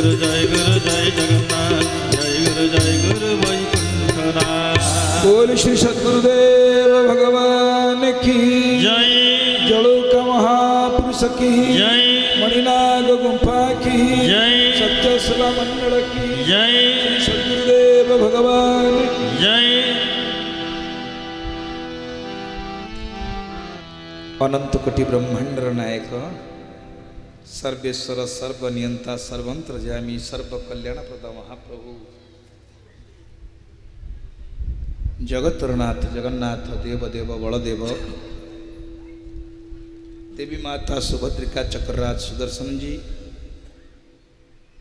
गुरु जय जगन्नाथ जय गुरु वैकुंठनाथ। बोल श्री सद्गुरुदेव भगवान की जय। जलोक महापुरुष की जय। मणिनाग गुंफा की जय। सत्य सभा मंडल की जय। श्री सद्गुरुदेव भगवान की जय। अनंत कोटि ब्रह्मांडर नायक सर्वेश्वर सर्वनियंता सर्वंतर्यामी सर्व कल्याणप्रद महाप्रभु जगतरनाथ जगन्नाथ देवदेव बलदेव देवी माता सुभद्रिका चक्रराज सुदर्शन जी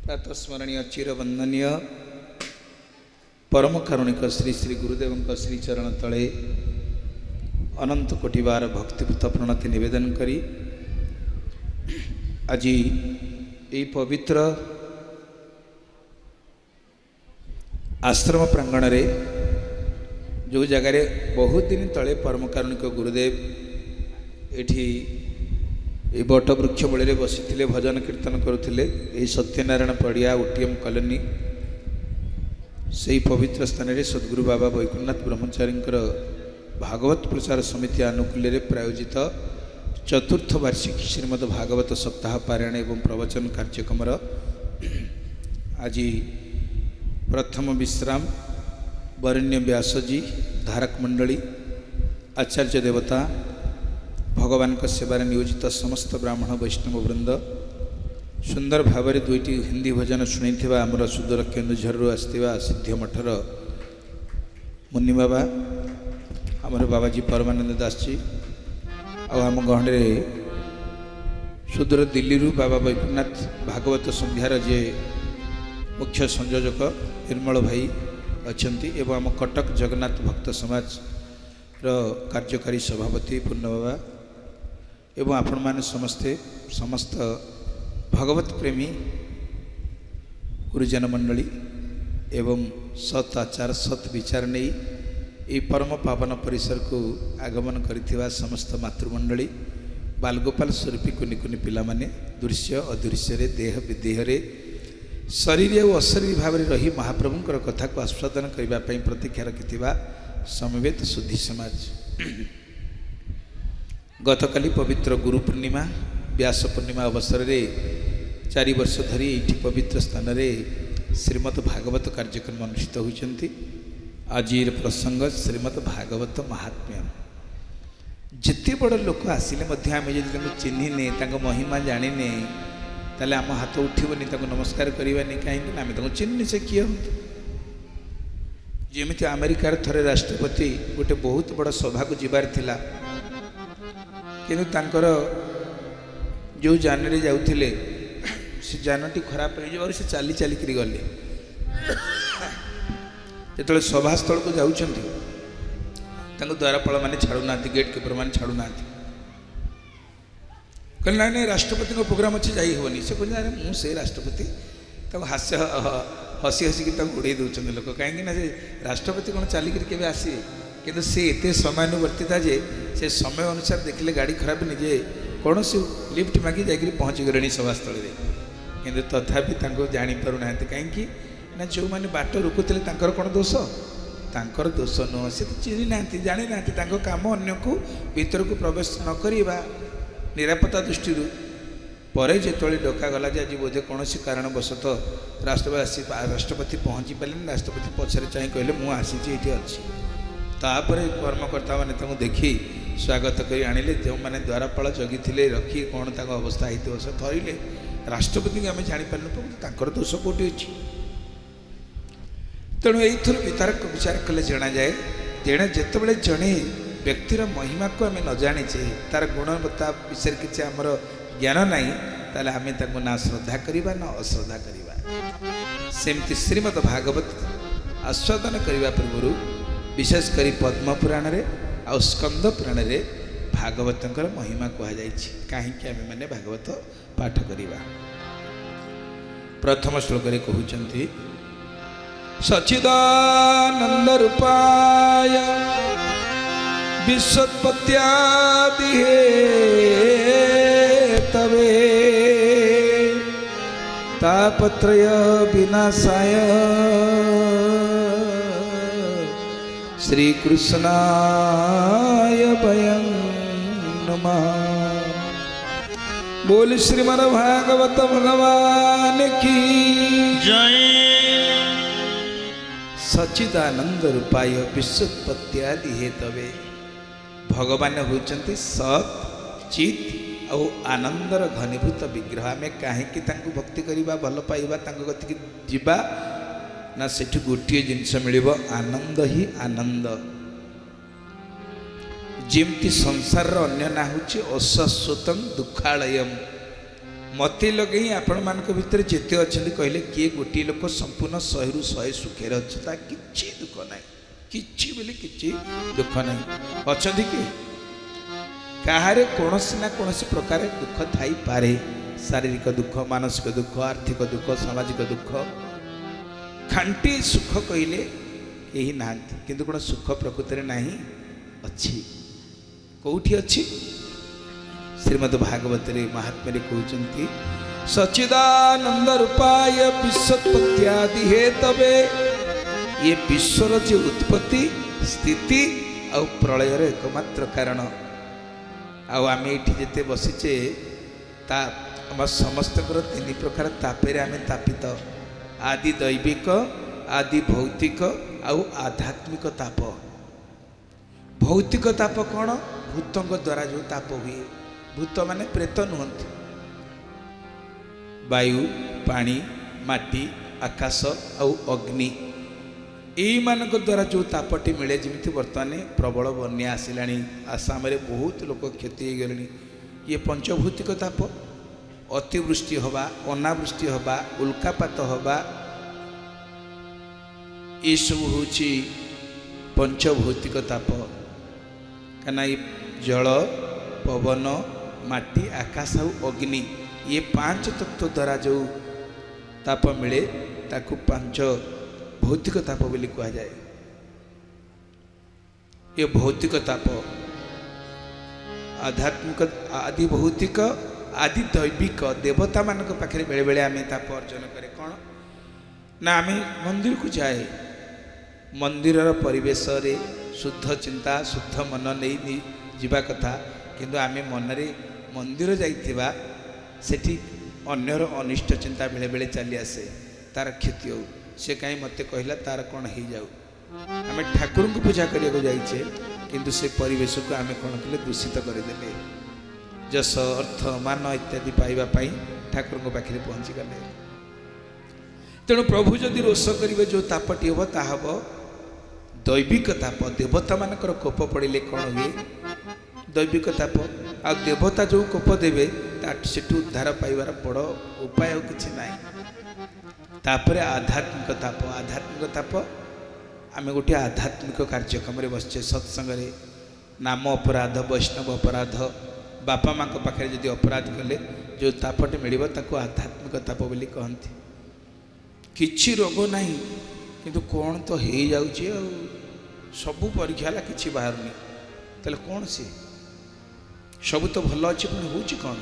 प्रातः स्मरणीय चिरवंदनीय परम कारुणिक श्री श्री गुरुदेव श्री चरण तले अनंत कोटि बार भक्तिपूत प्रणति निवेदन करी आज यही पवित्र आश्रम प्रांगण रे जो जगार बहुत दिन तले परम कारुणिक गुरुदेव एठी ये बट वृक्ष मूल बसी भजन कीर्तन करुले सत्यनारायण पड़िया ओटीएम कॉलोनी से ही पवित्र स्थान में सद्गुरु बाबा वैकुंठनाथ ब्रह्मचारी भागवत प्रचार समिति आनुकूल्य प्रायोजित चतुर्थ वार्षिक श्रीमद् भागवत सप्ताह पारायण एवं प्रवचन कार्यक्रम आज प्रथम विश्राम वरेण्य व्यासजी धारक मंडली आचार्य देवता भगवान का सेवार नियोजित समस्त ब्राह्मण वैष्णव वृंद सुंदर भाव में दुईटी हिंदी भजन शुणी आमर सुदूर केन्दुझर आसवा सिद्ध मठर मुनि बाबा आमर बाबाजी परमानंद दास जी आम गहणे सुदूर दिल्ली बाबा वैकुंठनाथ भागवत संध्यार जे मुख्य संयोजक निर्मल भाई अच्छा एवं आम कटक जगन्नाथ भक्त समाज कार्यकारी सभापति पूर्ण बाबा एवं आपण माने समस्ते समस्त भगवत प्रेमी गुरुजन मंडली एवं सत आचार सत विचार नहीं ये परम पावन परिसर को आगमन करिथिबा समस्त मातृमंडली बालगोपाल स्वरूपी कुनि कुनि पिला माने दृश्य अदृश्य रे देह विदेह रे शरीर और अशरीर भाव में रही महाप्रभुंकर कथा को आस्वादन करने प्रतीक्षा रखिथिबा समवेत शुद्धि समाज गतकाली पवित्र गुरु पूर्णिमा व्यास पूर्णिमा अवसर रे 4 वर्ष धरी ये पवित्र स्थान रे श्रीमद् भागवत कार्यक्रम अनुष्ठित होती। आज प्रसंग श्रीमद् भागवत महात्म्य जिते बड़ लोक आसिले आम जब चिन्हने महिमा जाने ताले आम हाथ उठबनी नमस्कार करवानी कहीं आम चिन्हनी से किए हूँ जमी अमेरिकार थरे राष्ट्रपति गोटे बहुत बड़ सभा को जीवार थिला किंतु तांकर जो जान रे जाउथिले से जानटी खराब हो से चली चलिक गले जो सभास्थल को जाउछंती द्वारपाल मैंने छाड़ूना गेट कीपर मैंने छाड़ूना कहले ना नहीं राष्ट्रपति को प्रोग्राम अच्छे जाई हेनी से कहते अरे मुझे राष्ट्रपति हास्य हसी हसिक उड़े दौरान लोक कहीं राष्ट्रपति कौन चलिक के आसवे किंतु सी एत समयानुवर्ती था जे से समय अनुसार देखले गाड़ी खराब निजे कौन सी लिफ्ट मागी जाकि पहुँची गले सभास्थल में किंतु तथापि जापर ना कहीं ना जो मैंने बाट रुकुले कौन दोष तांकर दोष नुह से चिन्ह ना जानी ना काम अन्य को भीतर को प्रवेश न करवा निरापत्ता दृष्टि पर जो डकागला आज बोधे कौन कारणवशत राष्ट्रपति पहुँची पारे राष्ट्रपति पछरे चाह कहले मुझे अच्छी तापर कर्मकर्ता मैंने देखी स्वागत कर आनिले जो मैंने द्वारपाल जगी रखी कौन अवस्था होती से धरले राष्ट्रपति आम जापर दोष कौटी अच्छी तेणु यही विचार कले जना जाए जेने जिते जड़े व्यक्तिर महिमा को आम न जाचे तार गुणवत्ता विषय किसी आमर ज्ञान ना ताले आम ना श्रद्धा करवा न अश्रद्धा करवा सेमती श्रीमद् भागवत आस्वादन करने पूर्व विशेषकर पद्म पुराण रे आ स्कंद पुराण रे भागवतर महिमा कहुई कहीं आम मैंने भागवत पाठ करवा। प्रथम श्लोक कहते सच्चिदानंद रूपाय विश्वोत्पत्त्यादि तवे तापत्रय विनाशाय श्रीकृष्णाय वयं नमः। बोल श्रीमद् भागवत भगवान की जय। सच्चिदानंद रूपाय विश्वोत्पत्त्यादि हेतवे। भगवान होचंती सत चित और आनंदर घनीभूत विग्रह। आम कहीं भक्ति करवा भल पाइबा गति जीवा ना सेठू गोटे जिनस मिल आनंद ही आनंद। जमती संसार अन्य ना हूँ अशाश्वतम दुखालयम। मत लगे आपण मान भितर जिते अच्छा कहले किए गोटे लोक संपूर्ण 100 ରୁ 100 सुखे अच्छा कि दुख ना कि दुख ना अच्छा कि कहारे कौन ना कौन प्रकार दुख थाई पारे। शारीरिक दुख, मानसिक दुख, आर्थिक दुख, सामाजिक दुख। खांटी सुख कहले यही ना किंतु कौन सुख प्रकृति में नहीं अच्छी कौटी अच्छी। श्रीमद् भागवत महात्मा कहते सच्चिदानंद रूपाय विश्वोत्पत्त्यादि हेतवे। ये विश्वर जो उत्पत्ति स्थिति और प्रलयर एकमात्र कारण। आम ये जिते बसीचे आम समस्त 3 प्रकार तापेर आम तापित। आदि दैविक, आदि भौतिक आउ आध्यात्मिक ताप। भौतिक ताप कौन? भूतों द्वारा जो ताप हुए। भूत माने प्रेत नुहंती। वायु, पानी, माटी, आकाश और अग्नि यही मान द्वारा जो तापटी मिले। जमी बर्तमान प्रबल बन्या आसला आसाम में बहुत लोक क्षति हो गले। ये पंचभौतिक ताप अतिवृष्टि हवा, अनावृष्टि हवा, उल्कापात हवा ये सब हूँ पंचभौतिक ताप। कना जल, पवन, माटी, आकाश और अग्नि ये 5 तत्व द्वारा जो ताप मिले ताकू 5 भौतिक ताप बोली कहा जाए। ये भौतिक ताप आध्यात्मिक, आदि भौतिक, आदि दैविक देवता मान पाखे बेले बेले आम ताप अर्जन करे। कौन ना आम मंदिर को जाए, मंदिर परिवेश रे शुद्ध चिंता शुद्ध मन नहीं जीवा कथा। किंतु आम मनरे मंदिर जाइथिबा सेठी अन्यर अनिष्ट चिंता बेले बेले चली आसे तार क्षति हो। से कहीं मत कहला तार कौन हो जाऊ। आम ठाकुर को पूजा करने को जाइए किंतु से परिवेश को आम कौन कले दूषित करदे। जस अर्थ मान इत्यादि पाइबापी ठाकुर पाखे पहुँची गले। तेणु प्रभु जदि रोष करेंगे जो तापटी हम ता हम दैविक ताप। देवता मानकर कोप पड़े कौन हुए? दैविक ताप। आ देवता जो कोप देवे सेठू उद्धार पाइबार बड़ उपाय किसी ना। तापर आध्यात्मिक ताप। आध्यात्मिक ताप आम गोटे आध्यात्मिक कार्यक्रम बसचे सत्संग नाम अपराध, वैष्णव अपराध, बापा माँ पाखे जदि अपराध कले जो तापटे मिल आध्यात्मिक ताप बोली कहती। किछि रोग नहीं किंतु कौन तो हो जाऊँगी सबू परीक्षा है कि बाहरनी तेल कौन सी सब तो भल अच्छे पुणी हूँ कौन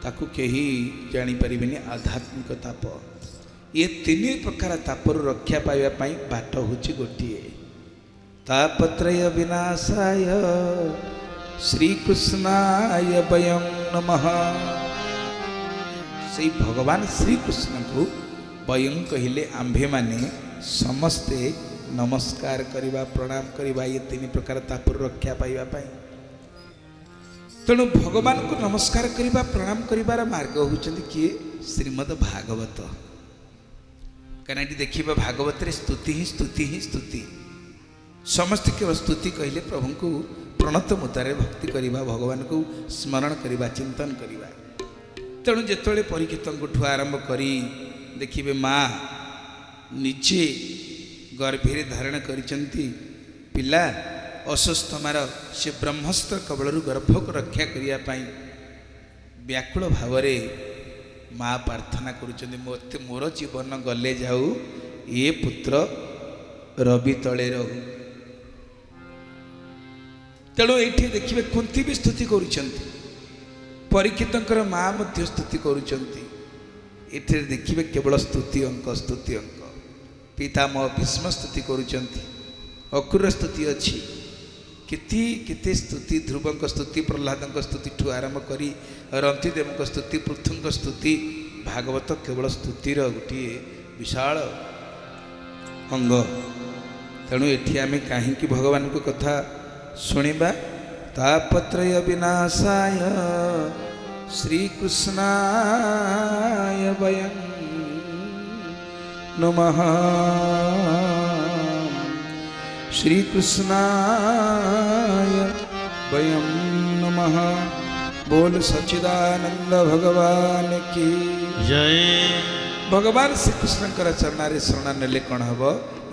ताकू कहीं जापर। आध्यात्मिक ताप ये 3 प्रकार तापर रक्षा पाइबापी बाट हूँ गोटे तापत्रय विनाशाय श्रीकृष्णाय वयं नमः। से भगवान श्रीकृष्ण को वयं कहले आंभे माने समस्ते नमस्कार करवा प्रणाम करवा। ये 3 प्रकार तापर रक्षा पाइबापी। तेणु भगवान को नमस्कार करवा प्रणाम करार मार्ग होचंदी किए? श्रीमद् भागवत। कहीं देखिए भागवत स्तुति ही स्तुति ही स्तुति। समस्त केवल स्तुति कहले प्रभु को प्रणत मुद्रारे भक्ति करवा, भगवान को स्मरण करवा, चिंतन करवा। तेणु जिते परीक्षित आरंभ करी देखिए माँ निजे गर्भे धारण करिचंती पिला अस्वस्थ मार से ब्रह्मस्त्र कबल गर्भ को रक्षा करने व्याकुल भाव माँ प्रार्थना करुँच मोर जीवन गले जाऊ ये पुत्र रवि तले रहू। तेणु ये देखिए कुंती भी स्तुति करुँच, परीक्षित माँ स्तुति करुँच। ଏଠାରେ ଦେଖିବେ କେବଳ ସ୍ତୁତି ଅଙ୍କ ପିତାମହ ଭୀଷ୍ମ ସ୍ତୁତି କରୁଛନ୍ତି, ଅକ୍ରୁର ସ୍ତୁତି ଅଛି, କେତେ କେତେ ସ୍ତୁତି, ଧ୍ରୁବଙ୍କ ସ୍ତୁତି, ପ୍ରହ୍ଲାଦଙ୍କ ସ୍ତୁତିଠୁ ଆରମ୍ଭ କରି ରନ୍ତିଦେବଙ୍କ ସ୍ତୁତି, ପୃଥୁଙ୍କ ସ୍ତୁତି। ଭାଗବତ କେବଳ ସ୍ତୁତିର ଗୋଟିଏ ବିଶାଳ ଅଙ୍ଗ। ତେଣୁ ଏଠି ଆମେ କାହିଁକି ଭଗବାନଙ୍କ କଥା ଶୁଣିବା? ତାପତ୍ରୟ ବିନାଶାୟ ଶ୍ରୀକୃଷ୍ଣାୟ ବୟଂ ନମଃ, श्रीकृष्णाय वयं नमः। बोल सच्चिदानंद भगवान की जय। भगवान श्रीकृष्ण चरण शरण नेले कौन हम?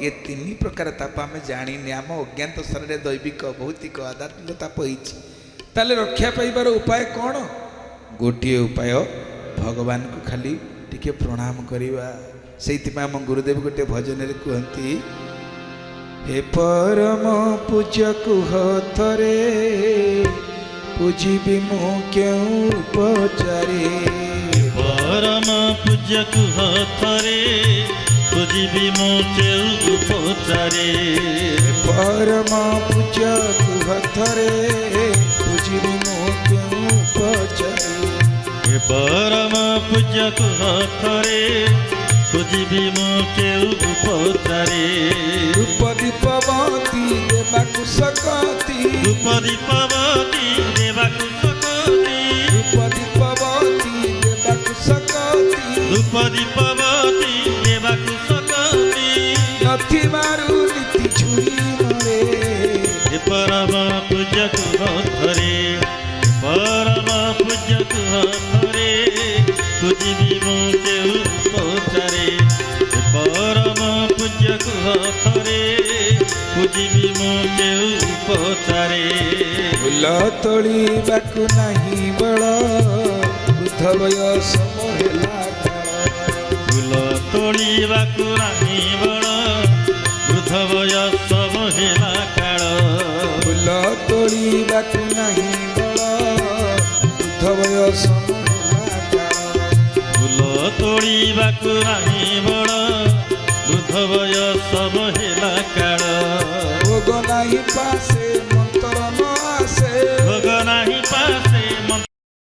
ये तीन प्रकार ताप आम जानी आम अज्ञात स्तर में दैविक भौतिक आध्यात्मिक ताप होते रक्षा पाइबार उपाय कौन? गोटे उपाय भगवान को खाली टिके प्रणाम करवा। से आम गुरुदेव गोटे भजन कहती, हे परम पूज्य कुह थरे पूजिबि मु क्यों उपचारे। परम पूज्य कुह थरे पूजिबि मु क्यों उपचारे। परम पूज्य कुह थरे पूजिबि मु क्यों उपचारे। परम पूज्य कुह थरे पूजिबि मु क्यों उपचारे। रूप दीपवती देवाकु सकती, रूप दीपवती देवाकु सकती, रूप दीपवती देवाकु सकती, रूप दीपवती देवाकु सकती। नथी मारू नीति छुरी मरे। हे परम पूज्य कुह थरे, परम पूज्य कुह थरे पूजिबि मु क्यों उपचारे। परम पूज्य कुह थरे पूजिबि मु क्यों उपचारे। फूल तोड़ीबाकु नहीं बड़ वृद्ध बयस महिला काल। फूल तोड़ीबाकु नहीं बड़ वृद्ध बयस महिला काल। फूल तोड़ीबाकु नहीं बड़ वृद्ध बयस महिला काल। फूल तोड़ीबाकु नहीं बड़ वृद्ध बयस महिला काल। भोग नहीं पा